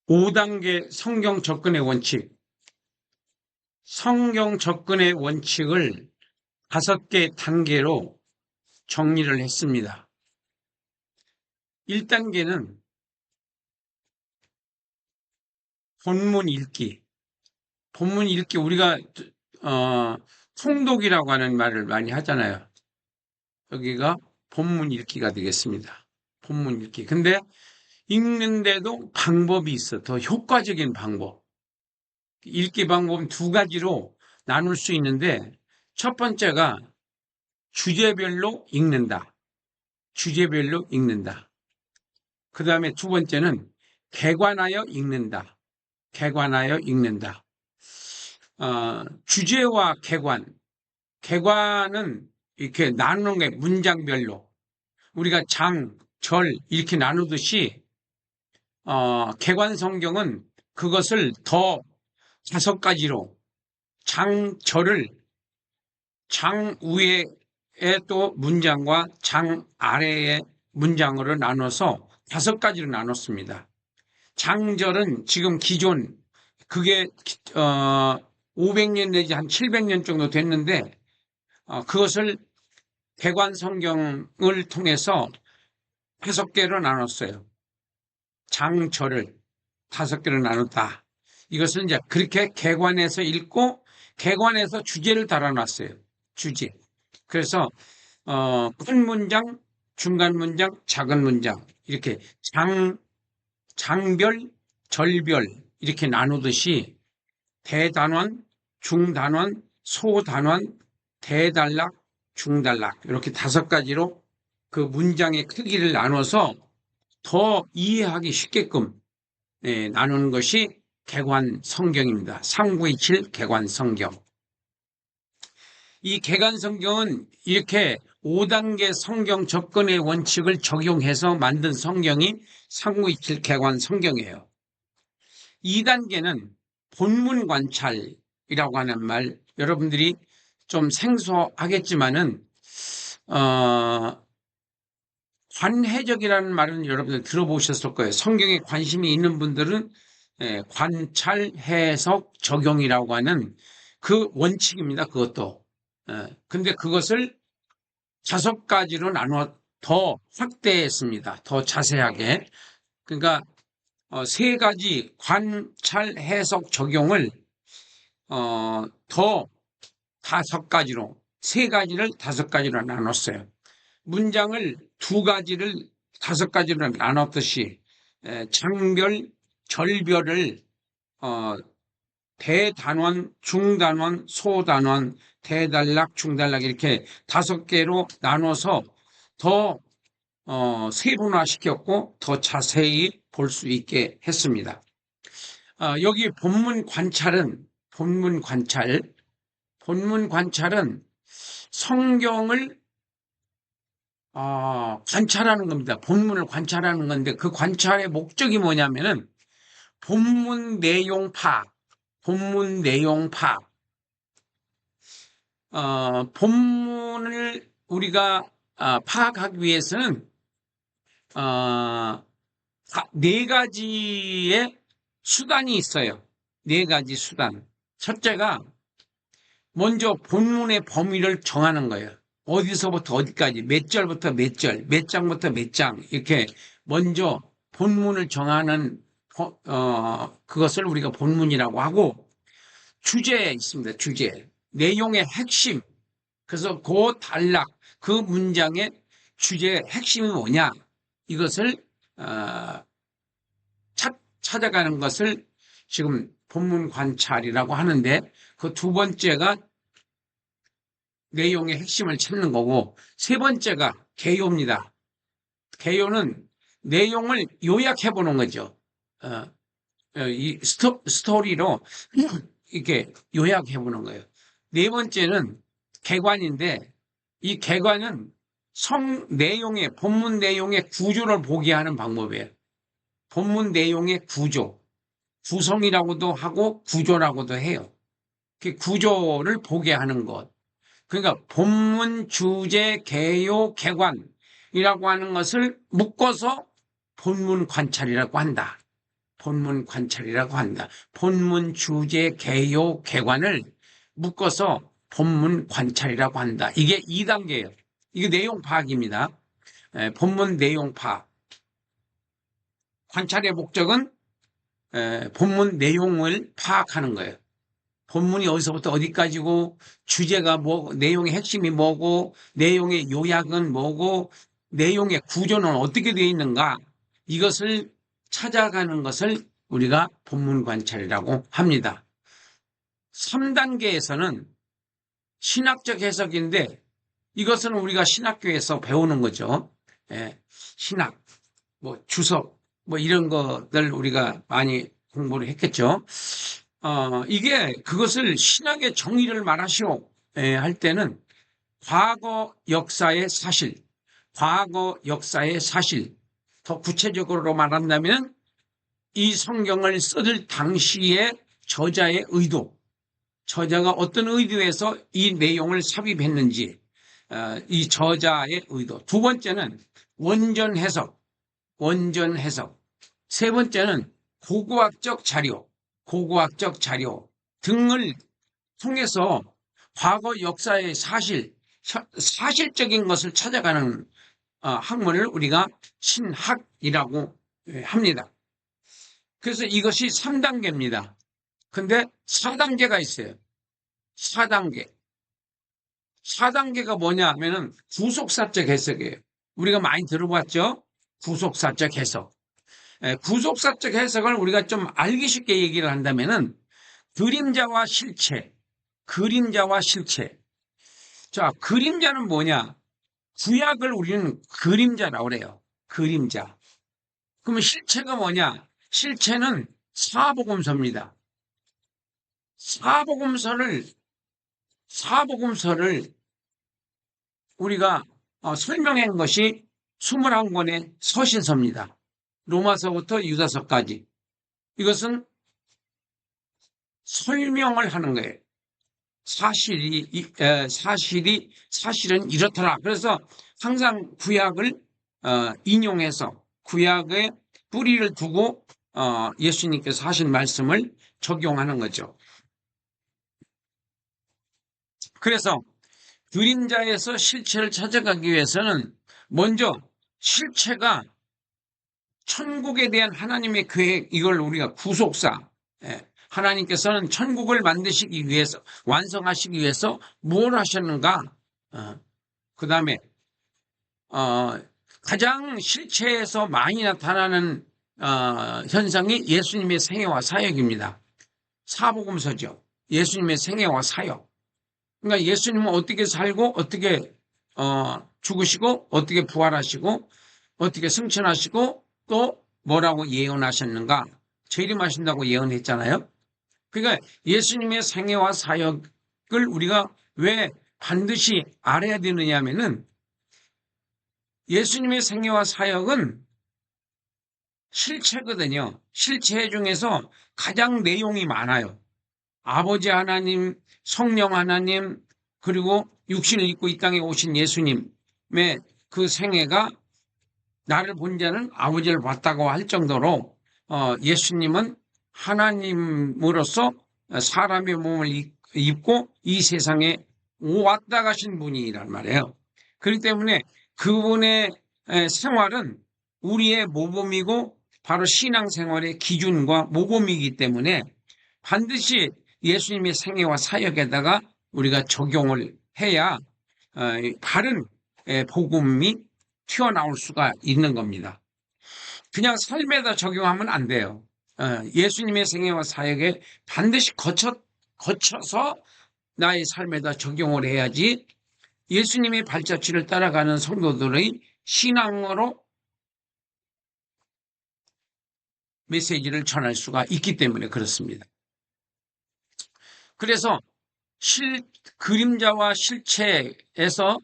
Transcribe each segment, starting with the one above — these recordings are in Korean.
5단계 성경 접근의 원칙. 성경 접근의 원칙을 5개 단계로 정리를 했습니다. 1단계는 본문 읽기. 본문 읽기, 우리가 통독이라고 하는 말을 많이 하잖아요. 여기가 본문 읽기가 되겠습니다. 본문 읽기. 근데 읽는데도 방법이 있어. 더 효과적인 방법. 읽기 방법은 2가지로 나눌 수 있는데, 첫 번째가 주제별로 읽는다. 주제별로 읽는다. 그 다음에 2번째는 개관하여 읽는다. 개관하여 읽는다. 주제와 개관. 개관은 이렇게 나누는 게 문장별로. 우리가 장, 절 이렇게 나누듯이 개관 성경은 그것을 더 5가지로 장, 절을 장 위에 또 문장과 장 아래의 문장으로 나눠서 5가지로 나눴습니다. 장절은 지금 기존 그게 500년 내지 한 700년 정도 됐는데 그것을 개관 성경을 통해서 5개로 나눴어요. 장절을 5개로 나눴다. 이것을 이제 그렇게 개관해서 읽고 개관해서 주제를 달아놨어요. 주제. 그래서 큰 문장, 중간 문장, 작은 문장 이렇게 장별, 절별 이렇게 나누듯이 대단원, 중단원, 소단원, 대단락, 중단락 이렇게 5가지로 그 문장의 크기를 나눠서 더 이해하기 쉽게끔 나누는 것이 개관 성경입니다. 3927 개관 성경. 이 개관 성경은 이렇게 5단계 성경 접근의 원칙을 적용해서 만든 성경이 3927 개관 성경이에요. 2단계는 본문 관찰이라고 하는 말, 여러분들이 좀 생소하겠지만은 관해적이라는 말은 여러분들 들어보셨을 거예요. 성경에 관심이 있는 분들은 관찰, 해석, 적용이라고 하는 그 원칙입니다. 그것도. 근데 그것을 5가지로 나눠 더 확대했습니다. 더 자세하게. 그러니까 3가지 관찰, 해석, 적용을 더 5가지로 3가지를 5가지로 나눴어요. 문장을 2가지를 5가지로 나눴듯이 장별, 절별을 대단원, 중단원, 소단원, 대단락, 중단락 이렇게 5개로 나눠서 더 세분화시켰고 더 자세히 볼 수 있게 했습니다. 여기 본문 관찰은 성경을 관찰하는 겁니다. 본문을 관찰하는 건데 그 관찰의 목적이 뭐냐면은 본문 내용 파악. 본문을 우리가 파악하기 위해서는 4가지의 수단이 있어요. 4가지 수단. 첫째가 먼저 본문의 범위를 정하는 거예요. 어디서부터 어디까지, 몇 절부터 몇 절, 몇 장부터 몇 장, 이렇게 먼저 본문을 정하는, 그것을 우리가 본문이라고 하고, 주제 있습니다. 주제. 내용의 핵심. 그래서 그 단락, 그 문장의 주제의 핵심이 뭐냐. 이것을, 찾아가는 것을 지금 본문 관찰이라고 하는데, 그 2번째가 내용의 핵심을 찾는 거고, 3번째가 개요입니다. 개요는 내용을 요약해 보는 거죠. 이 스토리로 이렇게 요약해 보는 거예요. 4번째는 개관인데, 이 개관은 본문 내용의 구조를 보게 하는 방법이에요. 본문 내용의 구조, 구성이라고도 하고 구조라고도 해요. 그 구조를 보게 하는 것. 그러니까 본문, 주제, 개요, 개관이라고 하는 것을 묶어서 본문 관찰이라고 한다. 본문 관찰이라고 한다. 본문 주제 개요 개관을 묶어서 본문 관찰이라고 한다. 이게 2단계예요. 이게 내용 파악입니다. 본문 내용 파악. 관찰의 목적은 본문 내용을 파악하는 거예요. 본문이 어디서부터 어디까지고, 주제가 뭐, 내용의 핵심이 뭐고, 내용의 요약은 뭐고, 내용의 구조는 어떻게 되어 있는가, 이것을 찾아가는 것을 우리가 본문 관찰이라고 합니다. 3단계에서는 신학적 해석인데, 이것은 우리가 신학교에서 배우는 거죠. 신학, 뭐 주석, 뭐 이런 것들 우리가 많이 공부를 했겠죠. 이게 그것을 신학의 정의를 말하시오 할 때는 과거 역사의 사실, 더 구체적으로 말한다면 이 성경을 쓸 당시의 저자의 의도, 저자가 어떤 의도에서 이 내용을 삽입했는지, 이 저자의 의도. 두 번째는 원전 해석, 세 번째는 고고학적 자료 등을 통해서 과거 역사의 사실적인 것을 찾아가는 학문을 우리가 신학이라고 합니다. 그래서 이것이 3단계입니다. 근데 4단계가 있어요. 4단계가 뭐냐 하면은 구속사적 해석이에요. 우리가 많이 들어봤죠? 구속사적 해석. 구속사적 해석을 우리가 좀 알기 쉽게 얘기를 한다면은 그림자와 실체. 자, 그림자는 뭐냐? 구약을 우리는 그림자라고 그래요. 그림자. 그러면 실체가 뭐냐? 실체는 사복음서입니다. 사복음서를 우리가 설명한 것이 21권의 서신서입니다. 로마서부터 유다서까지. 이것은 설명을 하는 거예요. 사실은 이렇더라. 그래서 항상 구약을 인용해서 구약의 뿌리를 두고 예수님께서 하신 말씀을 적용하는 거죠. 그래서 그림자에서 실체를 찾아가기 위해서는 먼저 실체가 천국에 대한 하나님의 계획, 이걸 우리가 구속사, 하나님께서는 천국을 만드시기 위해서, 완성하시기 위해서 뭘 하셨는가? 그 다음에 가장 실체에서 많이 나타나는 현상이 예수님의 생애와 사역입니다. 사복음서죠. 예수님의 생애와 사역. 그러니까 예수님은 어떻게 살고, 어떻게 죽으시고, 어떻게 부활하시고, 어떻게 승천하시고, 또 뭐라고 예언하셨는가? 재림하신다고 예언했잖아요. 그러니까 예수님의 생애와 사역을 우리가 왜 반드시 알아야 되느냐 하면은, 예수님의 생애와 사역은 실체거든요. 실체 중에서 가장 내용이 많아요. 아버지 하나님, 성령 하나님, 그리고 육신을 입고 이 땅에 오신 예수님의 그 생애가 나를 본 자는 아버지를 봤다고 할 정도로 예수님은 하나님으로서 사람의 몸을 입고 이 세상에 왔다 가신 분이란 말이에요. 그렇기 때문에 그분의 생활은 우리의 모범이고 바로 신앙생활의 기준과 모범이기 때문에 반드시 예수님의 생애와 사역에다가 우리가 적용을 해야 바른 복음이 튀어나올 수가 있는 겁니다. 그냥 삶에다 적용하면 안 돼요. 예수님의 생애와 사역에 반드시 거쳐서 나의 삶에다 적용을 해야지 예수님의 발자취를 따라가는 성도들의 신앙으로 메시지를 전할 수가 있기 때문에 그렇습니다. 그래서 그림자와 실체에서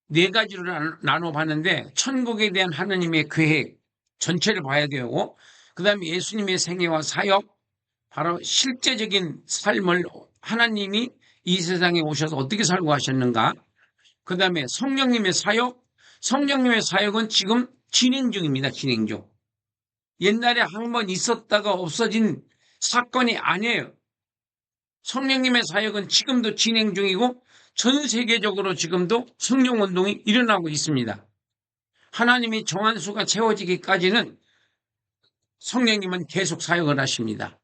네 가지로 나눠봤는데 천국에 대한 하나님의 계획 전체를 봐야 되고, 그 다음에 예수님의 생애와 사역, 바로 실제적인 삶을 하나님이 이 세상에 오셔서 어떻게 살고 하셨는가, 그 다음에 성령님의 사역은 지금 진행 중입니다. 진행 중. 옛날에 한 번 있었다가 없어진 사건이 아니에요. 성령님의 사역은 지금도 진행 중이고 전 세계적으로 지금도 성령 운동이 일어나고 있습니다. 하나님이 정한 수가 채워지기까지는 성령님은 계속 사역을 하십니다.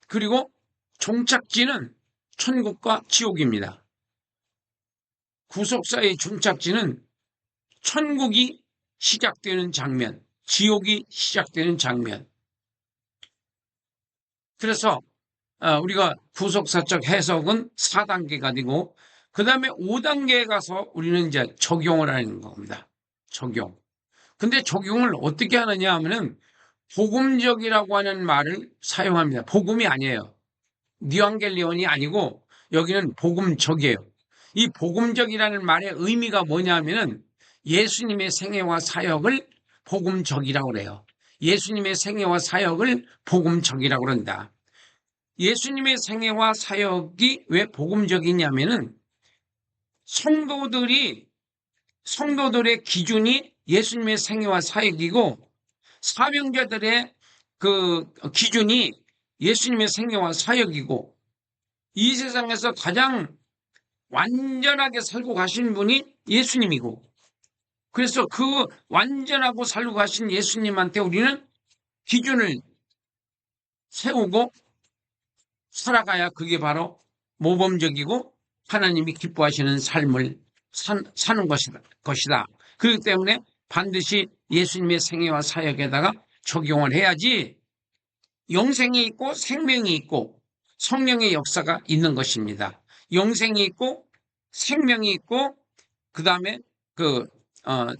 그리고 종착지는 천국과 지옥입니다. 구속사의 종착지는 천국이 시작되는 장면, 지옥이 시작되는 장면. 그래서 우리가 구속사적 해석은 4단계가 되고 그 다음에 5단계에 가서 우리는 이제 적용을 하는 겁니다. 적용. 근데 적용을 어떻게 하느냐 하면은 복음적이라고 하는 말을 사용합니다. 복음이 아니에요. 뉴앙겔리온이 아니고 여기는 복음적이에요. 이 복음적이라는 말의 의미가 뭐냐면은 예수님의 생애와 사역을 복음적이라고 그래요. 예수님의 생애와 사역을 복음적이라고 그런다. 예수님의 생애와 사역이 왜 복음적이냐면은 성도들의 기준이 예수님의 생애와 사역이고 사명자들의 그 기준이 예수님의 생애와 사역이고 이 세상에서 가장 완전하게 살고 가신 분이 예수님이고 그래서 그 완전하고 살고 가신 예수님한테 우리는 기준을 세우고 살아가야 그게 바로 모범적이고 하나님이 기뻐하시는 삶을 사는 것이다. 그렇기 때문에 반드시 예수님의 생애와 사역에다가 적용을 해야지 영생이 있고 생명이 있고 성령의 역사가 있는 것입니다. 영생이 있고 생명이 있고 그 다음에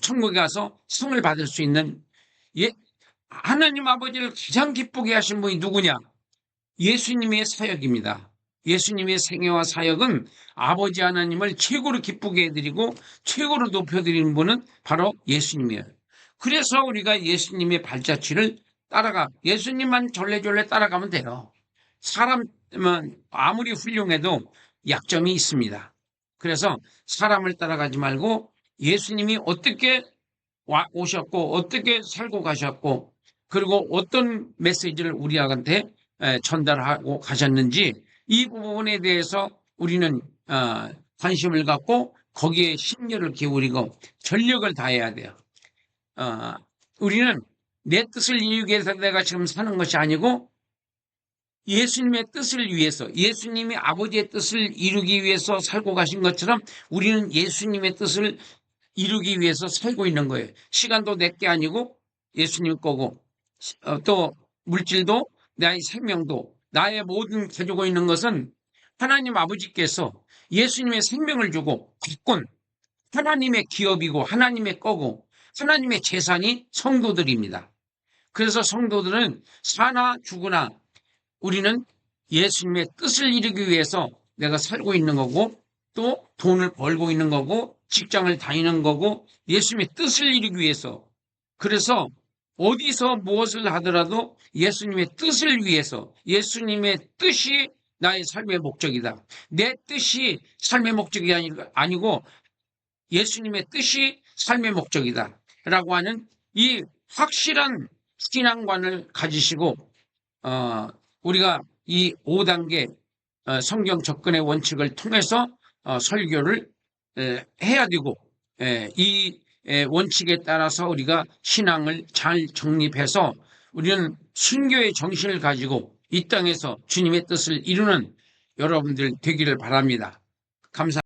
천국에 가서 상을 받을 수 있는 하나님 아버지를 가장 기쁘게 하신 분이 누구냐? 예수님의 사역입니다. 예수님의 생애와 사역은 아버지 하나님을 최고로 기쁘게 해드리고 최고로 높여드리는 분은 바로 예수님이에요. 그래서 우리가 예수님의 발자취를 예수님만 졸래졸래 따라가면 돼요. 사람은 아무리 훌륭해도 약점이 있습니다. 그래서 사람을 따라가지 말고 예수님이 어떻게 오셨고 어떻게 살고 가셨고 그리고 어떤 메시지를 우리한테 전달하고 가셨는지 이 부분에 대해서 우리는 관심을 갖고 거기에 심려를 기울이고 전력을 다해야 돼요. 우리는 내 뜻을 이루기 위해서 내가 지금 사는 것이 아니고 예수님의 뜻을 위해서 예수님이 아버지의 뜻을 이루기 위해서 살고 가신 것처럼 우리는 예수님의 뜻을 이루기 위해서 살고 있는 거예요. 시간도 내게 아니고 예수님 거고 또 물질도 나의 생명도 나의 모든 가지고 있는 것은 하나님 아버지께서 예수님의 생명을 주고 가꾼 하나님의 기업이고 하나님의 거고 하나님의 재산이 성도들입니다. 그래서 성도들은 사나 죽으나 우리는 예수님의 뜻을 이루기 위해서 내가 살고 있는 거고 또 돈을 벌고 있는 거고 직장을 다니는 거고 예수님의 뜻을 이루기 위해서 그래서 어디서 무엇을 하더라도 예수님의 뜻을 위해서 예수님의 뜻이 나의 삶의 목적이다. 내 뜻이 삶의 목적이 아니고 예수님의 뜻이 삶의 목적이다. 라고 하는 이 확실한 신앙관을 가지시고 우리가 이 5단계 성경 접근의 원칙을 통해서 설교를 해야 되고 이 원칙에 따라서 우리가 신앙을 잘 정립해서 우리는 순교의 정신을 가지고 이 땅에서 주님의 뜻을 이루는 여러분들 되기를 바랍니다. 감사합니다.